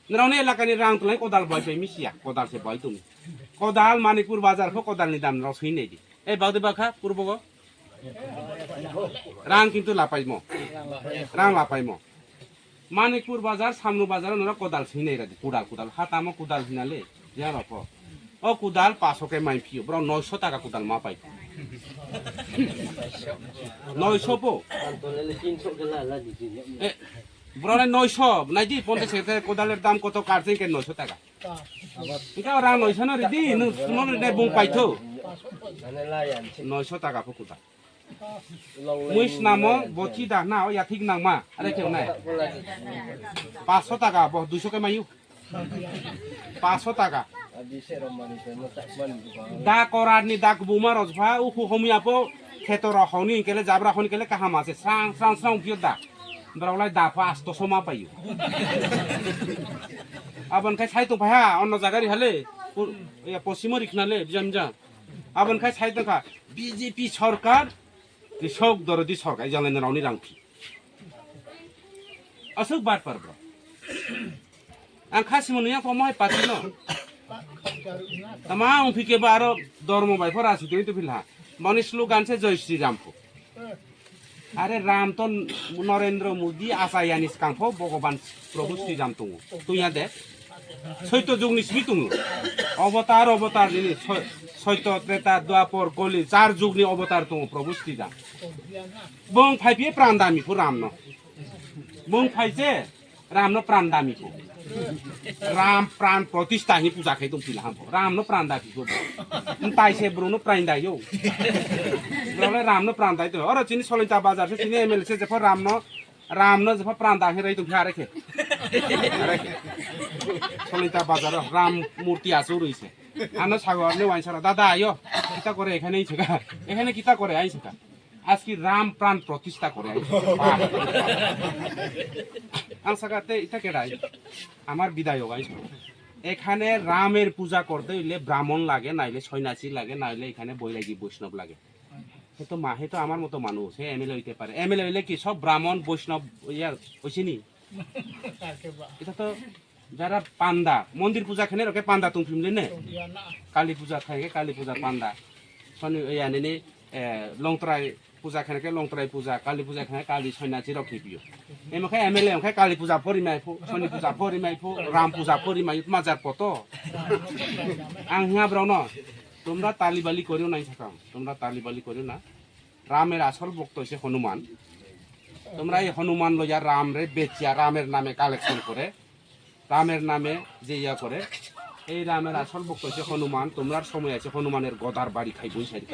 नरावनि एलाकानि रां तुलाय कदाल बय पे मिसिया कदाल से बय तुम कदाल मानिकपुर बाजार को कदालनि दाम राव सैनै दि ए बाउदे बाखा पूर्वगो रां किन्तु लापाइमो रां लापाइमो मानिकपुर बाजार सामनु बाजार नरा कदाल सैनै रादि कुदाल हातामो कुदाल हिनाले या रफ ओ कुदाल 500 के माइ फियो ब्र 900 টাকা कुदाल मा पाइ 900 पो ए ব্রনে 900 নাইদি 50 টাকা কোদালের দাম কত কাটছে কে 900 টাকা এটা রাং 900 না রেদি নুন নে বুং পাইতো 900 টাকা পো কোদাল মুইস নামো বচি দা না ও ইয়াথিক নাংমা আরে কেউ নাই 500 টাকা 200 কে মাইউ 500 টাকা দা করারনি দা বুমা রজফা উখু হমিয়াপো খেতর হনি কেলে জাবরা হনি কেলে কাহা মাছে স্রাং ফিও দা ব্রাউলাই দা পাস তো সমা পাইও আবন খাই ছাই তো ভায়া অন্য জায়গায় হলে পশ্চিম রিখনালে বিজামজা আবন খাই ছাই তো খা বিজেপি সরকার কৃষক দরদি সরকার জানেন রাউনি রাংফি আসুক বাট পারব আং খাসিমনিয়া কমাই পাতিল তামা উফিকে বারো ধর্ম বাইফর আসি তো ফিলহা মনিসলু গানছে জয় শ্রীরামফু আরে রাম তো নরেন্দ্র মোদী আসায়ানিস কাংফ ভগবান প্রভু শ্রীরাম তুং তুইয়া দে সৈত্য যুগনি সিবি তুং অবতার জিনি সৈত্য ত্রেতা দ্বাপর কলি 4 যুগনি অবতার তুং প্রভু শ্রীরাম বং ফাইপে প্রাণ দামিফু রাম ন বং ফাইছে রাম ন প্রাণ দামিফু রাম প্রাণ প্রতিষ্ঠা হি পূজা খাই তুম পিলা রাম ন প্রাণ দামিফু তাইছে ব্রুন প্রাণ দাইও ব্রলে রাম ন প্রাণ দাইতো অর চিনি সলিতা বাজার চিনি এমএলসি যে রাম ন যে প্রাণ দাহি রাই তুম আরেখে সলিতা বাজার রাম মূর্তি আছে রইছে আনো সাগর নে ওয়াইছরা দাদা আইও কিতা করে এখানেই ছেকা এখানে কিতা করে আইছেকা আজকে রাম প্রাণ প্রতিষ্ঠা করে আং সাগাতে ইটা কেডাই আমার বিদায় হোক এখানে রামের পূজা করতে হইলে ব্রাহ্মণ লাগে নাইলে সন্ন্যাসী লাগে নাইলে এখানে বৈরাগী বৈষ্ণব লাগে তো মাহে তো আমার মতো মানুষ হে এমএলএ হইতে পারে এমএলএ হইলে কি সব ব্রাহ্মণ বৈষ্ণব ইয়ার হইছিনি এটা তো যারা পান্ডা মন্দির পূজা খানে রকে পান্ডা তুম ফিমলে নে কালী পূজা খাইকে কালী পূজা পান্ডা শনি ইয়ানে লংত্রাই পূজা খানে লংত্রাই পূজা কালী পূজা খানে কালী সন্ন্যাসী রকি পিও এমখাই এমএলএ এমখাই কালী পূজা পরিমাইফু শনি পূজা পরিমাইফু রাম পূজা পরিমাই মাজার কত আং হিয়া ব্রাউন তোমরা তালিবালি করিও নাই থাকাম তোমরা তালিবালি করিও না রামের আসল ভক্ত হইছে হনুমান তোমরা এই হনুমান লইয়া রাম রে বেচিয়া রামের নামে কালেকশন করে রামের নামে যে ইয়া করে এই রামের আসল ভক্ত হইছে হনুমান তোমরার সময় আছে হনুমানের গদার বাড়ি খাই বই সারি